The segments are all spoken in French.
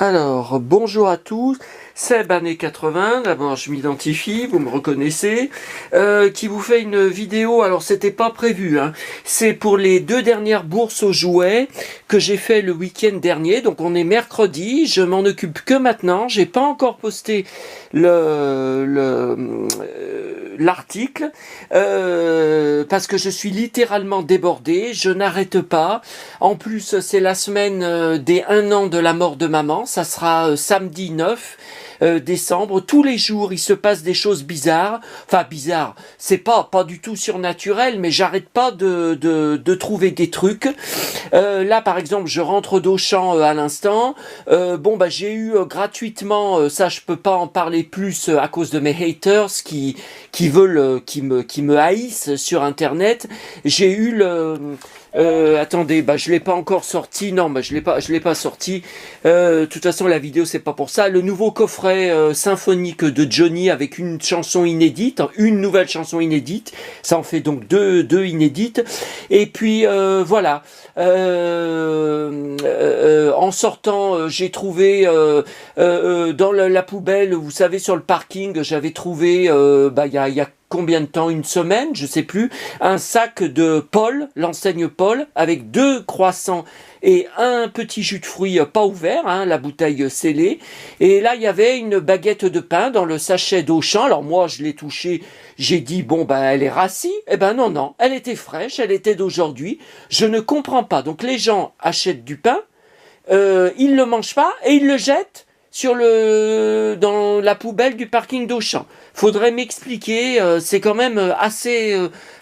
Alors, bonjour à tous, Seb années 80, d'abord je m'identifie, vous me reconnaissez, qui vous fait une vidéo, alors c'était pas prévu, hein. C'est pour les 2 dernières bourses aux jouets que j'ai fait le week-end dernier, donc on est mercredi, je m'en occupe que maintenant, j'ai pas encore posté l'article, parce que je suis littéralement débordé, je n'arrête pas, en plus c'est la semaine des 1 an de la mort de maman, ça sera samedi 9 décembre. Tous les jours, il se passe des choses bizarres. Enfin, bizarres. C'est pas du tout surnaturel, mais j'arrête pas de trouver des trucs. Là, par exemple, je rentre d'Auchan à l'instant. J'ai eu gratuitement, ça je peux pas en parler plus à cause de mes haters qui veulent, qui me haïssent sur Internet. J'ai eu attendez, je l'ai pas encore sorti. Non, je l'ai pas sorti. De toute façon, la vidéo c'est pas pour ça. Le nouveau coffret symphonique de Johnny avec une chanson inédite, une nouvelle chanson inédite. Ça en fait donc deux inédites. Et puis voilà. En sortant, j'ai trouvé dans la poubelle, vous savez, sur le parking, j'avais trouvé il y a combien de temps, une semaine, je sais plus, un sac de Paul, l'enseigne Paul, avec 2 croissants et un petit jus de fruits pas ouvert, hein, la bouteille scellée. Et là, il y avait une baguette de pain dans le sachet d'Auchan. Alors moi, je l'ai touchée, j'ai dit, elle est rassie. Eh ben non, elle était fraîche, elle était d'aujourd'hui. Je ne comprends pas. Donc les gens achètent du pain, ils le mangent pas et ils le jettent dans la poubelle du parking d'Auchan. Faudrait m'expliquer, c'est quand même assez,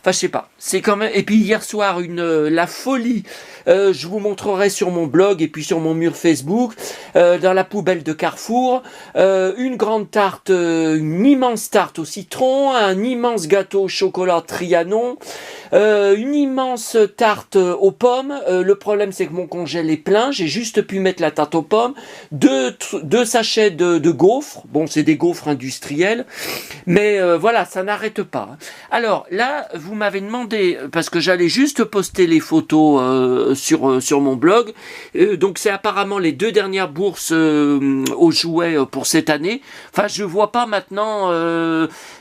je sais pas, c'est quand même. Et puis hier soir, la folie. Je vous montrerai sur mon blog et puis sur mon mur Facebook, dans la poubelle de Carrefour, une grande tarte, une immense tarte au citron, un immense gâteau au chocolat Trianon, une immense tarte aux pommes. Le problème c'est que mon congèle est plein, j'ai juste pu mettre la tarte aux pommes, deux sachets de gaufres. Bon, c'est des gaufres industriels, mais voilà, ça n'arrête pas. Alors là, vous m'avez demandé, parce que j'allais juste poster les photos sur mon blog, donc c'est apparemment les 2 dernières bourses aux jouets pour cette année. Enfin, je vois pas maintenant,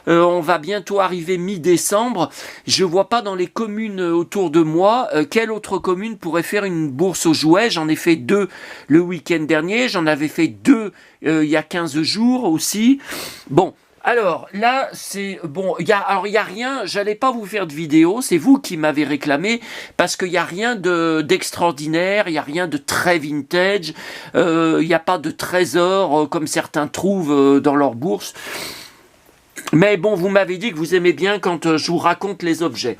on va bientôt arriver mi-décembre, je vois pas dans les communes autour de moi quelle autre commune pourrait faire une bourse aux jouets. J'en ai fait 2 le week-end dernier, j'en avais fait 2 il y a 15 jours aussi. Bon, alors là, c'est bon. Il y a rien. J'allais pas vous faire de vidéo. C'est vous qui m'avez réclamé parce qu'il y a rien d'extraordinaire. Il y a rien de très vintage. Il y a pas de trésor comme certains trouvent dans leur bourse. Mais bon, vous m'avez dit que vous aimez bien quand je vous raconte les objets.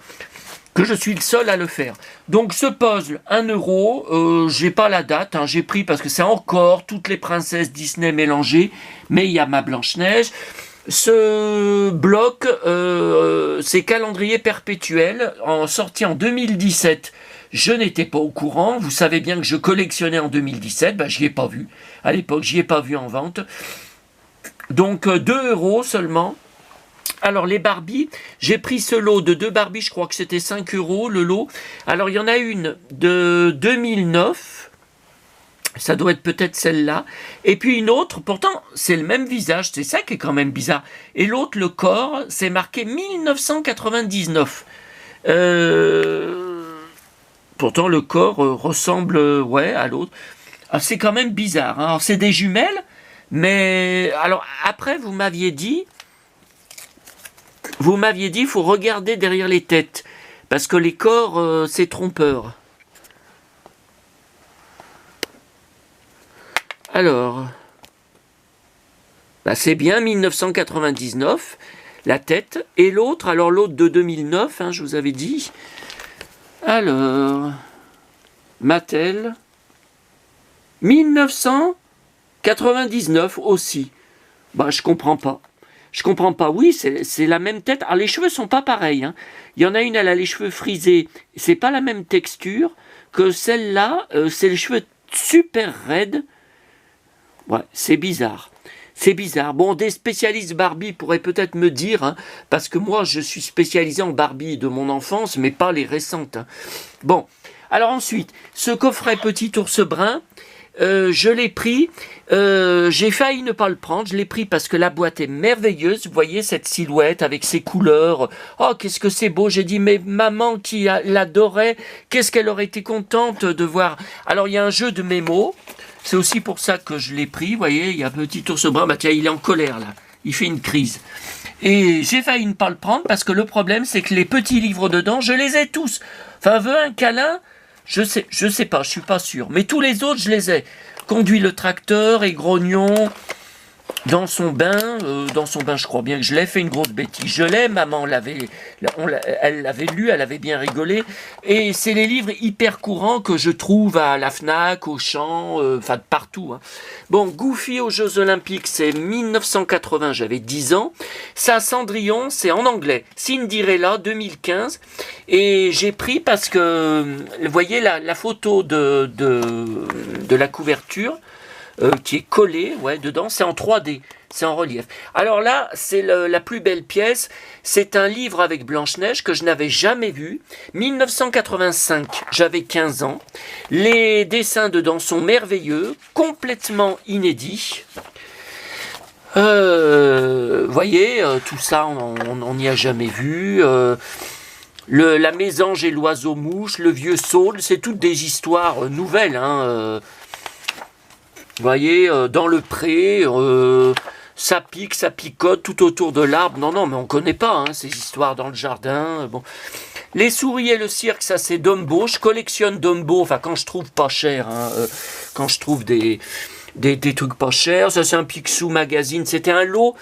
Que je suis le seul à le faire. Donc ce puzzle, 1 €, j'ai pas la date, hein, j'ai pris parce que c'est encore toutes les princesses Disney mélangées, mais il y a ma Blanche-Neige. Ce bloc, c'est calendrier perpétuel, sorti en 2017. Je n'étais pas au courant, vous savez bien que je collectionnais en 2017, j'y ai pas vu. À l'époque, j'y ai pas vu en vente. Donc 2 € seulement. Alors les Barbies, j'ai pris ce lot de 2 Barbies, je crois que c'était 5 € le lot. Alors il y en a une de 2009, ça doit être peut-être celle-là. Et puis une autre, pourtant c'est le même visage, c'est ça qui est quand même bizarre. Et l'autre, le corps, c'est marqué 1999. Pourtant le corps ressemble à l'autre. Alors, c'est quand même bizarre, hein. Alors c'est des jumelles, mais alors après vous m'aviez dit, il faut regarder derrière les têtes, parce que les corps, c'est trompeur. Alors, c'est bien 1999, la tête, et l'autre, alors l'autre de 2009, hein, je vous avais dit. Alors, Mattel, 1999 aussi. Je comprends pas. Je comprends pas. Oui, c'est la même tête. Alors les cheveux sont pas pareils, hein. Il y en a une, elle a les cheveux frisés. C'est pas la même texture que celle-là. C'est les cheveux super raides. Ouais, c'est bizarre. C'est bizarre. Bon, des spécialistes Barbie pourraient peut-être me dire, hein, parce que moi, je suis spécialisé en Barbie de mon enfance, mais pas les récentes, hein. Bon, alors ensuite, ce coffret Petit Ours Brun, je l'ai pris, j'ai failli ne pas le prendre, je l'ai pris parce que la boîte est merveilleuse, vous voyez cette silhouette avec ses couleurs, oh qu'est-ce que c'est beau, j'ai dit mais maman qui l'adorait, qu'est-ce qu'elle aurait été contente de voir. Alors il y a un jeu de mémo, c'est aussi pour ça que je l'ai pris, vous voyez, il y a un petit ours brun, bah tiens il est en colère là, il fait une crise. Et j'ai failli ne pas le prendre parce que le problème c'est que les petits livres dedans, je les ai tous. Enfin, veut un câlin, je sais pas, je suis pas sûr. Mais tous les autres, je les ai. Conduit le tracteur et grognon dans son bain, je crois bien que je l'ai fait une grosse bêtise. Je l'ai, maman elle l'avait lu, elle avait bien rigolé. Et c'est les livres hyper courants que je trouve à la Fnac, au Champ, enfin partout. Hein. Bon, Goofy aux Jeux Olympiques, c'est 1980, j'avais 10 ans. Ça, Cendrillon, c'est en anglais. Cinderella, 2015. Et j'ai pris parce que, vous voyez la photo de la couverture, qui est collé, ouais, dedans, c'est en 3D, c'est en relief. Alors là, c'est la plus belle pièce, c'est un livre avec Blanche-Neige que je n'avais jamais vu, 1985, j'avais 15 ans, les dessins dedans sont merveilleux, complètement inédits. Voyez, tout ça, on n'y a jamais vu. La mésange et l'oiseau-mouche, le vieux saule, c'est toutes des histoires nouvelles, hein, vous voyez, dans le pré, ça pique, ça picote tout autour de l'arbre. Non, mais on connaît pas hein, ces histoires dans le jardin. Bon. Les souris et le cirque, ça c'est Dumbo. Je collectionne Dumbo, enfin quand je trouve pas cher, hein, quand je trouve des trucs pas chers. Ça c'est un Picsou Magazine, c'était un lot.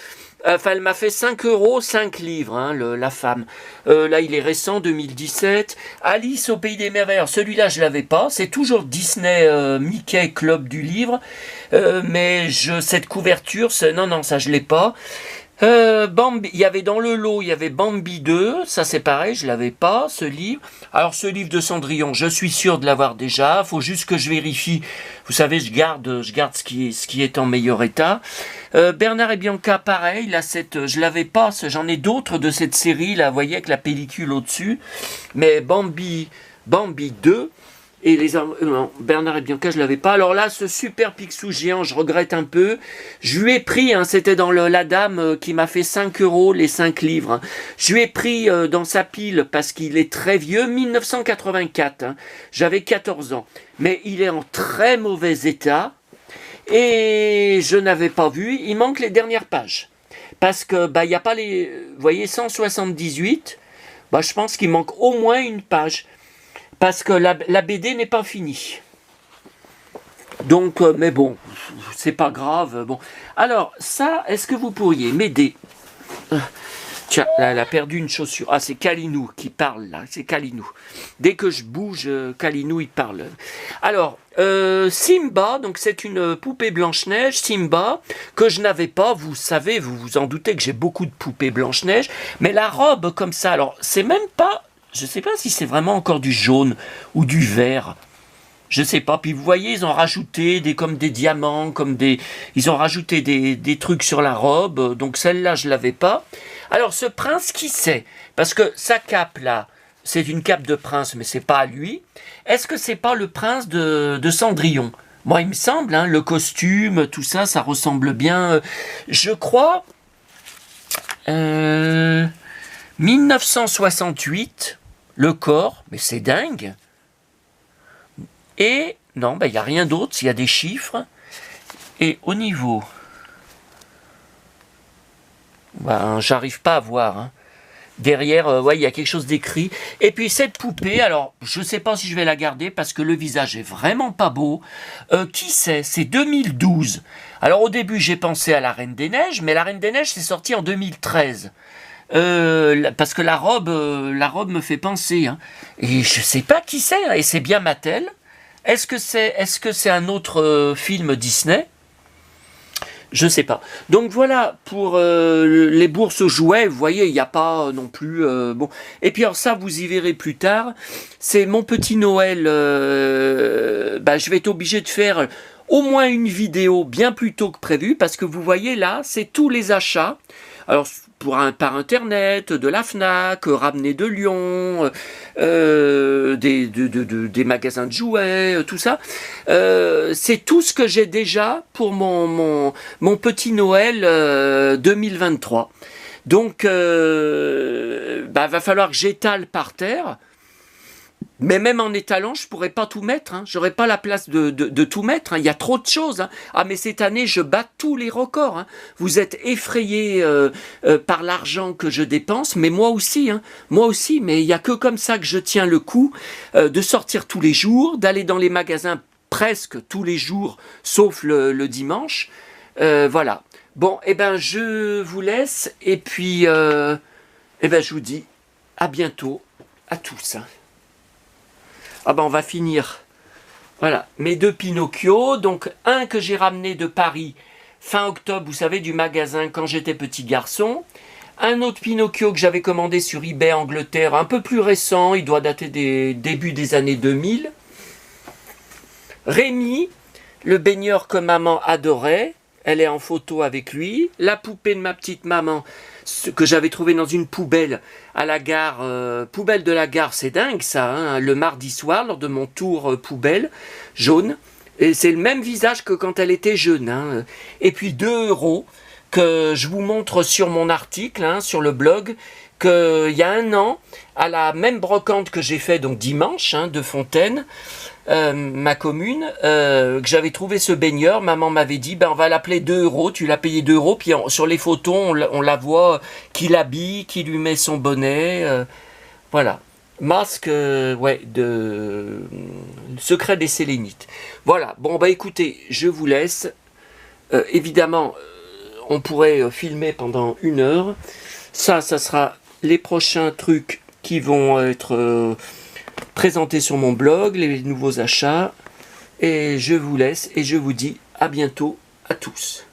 Enfin, elle m'a fait 5 €, 5 livres, hein, la femme. Là, il est récent, 2017. Alice au Pays des Merveilles. Alors, celui-là, je l'avais pas. C'est toujours Disney Mickey Club du livre. Mais cette couverture, non, ça, je l'ai pas. Bambi, il y avait dans le lot, il y avait Bambi 2, ça c'est pareil, je l'avais pas, ce livre. Alors ce livre de Cendrillon, je suis sûr de l'avoir déjà, faut juste que je vérifie. Vous savez, je garde ce qui est en meilleur état. Bernard et Bianca, pareil, là je l'avais pas, j'en ai d'autres de cette série, là, vous voyez, avec la pellicule au-dessus. Mais Bambi 2, et non, Bernard et Bianca, je l'avais pas. Alors là, ce super Picsou géant, je regrette un peu. Je lui ai pris, hein, c'était dans la dame qui m'a fait 5 €, les 5 livres. Hein. Je lui ai pris dans sa pile parce qu'il est très vieux, 1984. Hein. J'avais 14 ans. Mais il est en très mauvais état. Et je n'avais pas vu. Il manque les dernières pages. Parce que, il n'y a pas les... Vous voyez, 178. Je pense qu'il manque au moins une page. Parce que la BD n'est pas finie. Donc, mais bon, c'est pas grave. Bon. Alors, ça, est-ce que vous pourriez m'aider? Tiens, là, elle a perdu une chaussure. Ah, c'est Kalinou qui parle, là. C'est Kalinou. Dès que je bouge, Kalinou, il parle. Alors, Simba, donc c'est une poupée Blanche-Neige, Simba, que je n'avais pas. Vous savez, vous vous en doutez que j'ai beaucoup de poupées Blanche-Neige. Mais la robe, comme ça, alors, c'est même pas... Je ne sais pas si c'est vraiment encore du jaune ou du vert. Je ne sais pas. Puis vous voyez, ils ont rajouté comme des diamants, ils ont rajouté des trucs sur la robe. Donc celle-là, je ne l'avais pas. Alors ce prince, qui c'est? Parce que sa cape là, c'est une cape de prince, mais c'est pas lui. Est-ce que c'est pas le prince de Cendrillon? Moi, il me semble, hein, le costume, tout ça, ça ressemble bien. Je crois... 1968... Le corps, mais c'est dingue. Et non, il n'y a rien d'autre, il y a des chiffres. Et au niveau... j'arrive pas à voir. Hein. Derrière, il y a quelque chose d'écrit. Et puis cette poupée, alors, je ne sais pas si je vais la garder parce que le visage est vraiment pas beau. Qui c'est? C'est 2012. Alors au début, j'ai pensé à la Reine des Neiges, mais la Reine des Neiges, c'est sorti en 2013. Parce que la robe me fait penser, hein. Et je sais pas qui c'est, hein. Et c'est bien Mattel. Est-ce que c'est un autre film Disney? Je sais pas. Donc voilà pour les bourses aux jouets. Vous voyez, il n'y a pas non plus bon. Et puis alors ça, vous y verrez plus tard. C'est mon petit Noël. Je vais être obligé de faire au moins une vidéo bien plus tôt que prévu parce que vous voyez là, c'est tous les achats. Alors, par Internet, de la FNAC, ramener de Lyon, des magasins de jouets, tout ça. C'est tout ce que j'ai déjà pour mon petit Noël 2023. Donc, va falloir que j'étale par terre. Mais même en étalant, je pourrais pas tout mettre. Hein. J'aurais pas la place de tout mettre. Hein. Il y a trop de choses. Hein. Ah, mais cette année, je bats tous les records. Hein. Vous êtes effrayés par l'argent que je dépense, mais moi aussi. Hein. Moi aussi. Mais il y a que comme ça que je tiens le coup de sortir tous les jours, d'aller dans les magasins presque tous les jours, sauf le dimanche. Voilà. Bon, je vous laisse. Et puis, je vous dis à bientôt à tous. Hein. Ah on va finir. Voilà, mes 2 Pinocchio. Donc, un que j'ai ramené de Paris fin octobre, vous savez, du magasin quand j'étais petit garçon. Un autre Pinocchio que j'avais commandé sur eBay Angleterre, un peu plus récent, il doit dater des débuts des années 2000. Rémi, le baigneur que maman adorait. Elle est en photo avec lui. La poupée de ma petite maman, que j'avais trouvé dans une poubelle à la gare, poubelle de la gare, c'est dingue ça, hein, le mardi soir, lors de mon tour poubelle, jaune. Et c'est le même visage que quand elle était jeune. Hein. Et puis 2 € que je vous montre sur mon article, hein, sur le blog, qu'il y a 1 an, à la même brocante que j'ai fait donc dimanche, hein, de Fontaine, ma commune, que j'avais trouvé ce baigneur. Maman m'avait dit, on va l'appeler 2 €, tu l'as payé 2 €, puis sur les photos, on la voit, qui l'habille, qui lui met son bonnet, voilà. Masque, de secret des Sélénites. Voilà, écoutez, je vous laisse. Évidemment, on pourrait filmer pendant 1 heure. Ça sera les prochains trucs qui vont être présentés sur mon blog, les nouveaux achats. Et je vous laisse et je vous dis à bientôt à tous.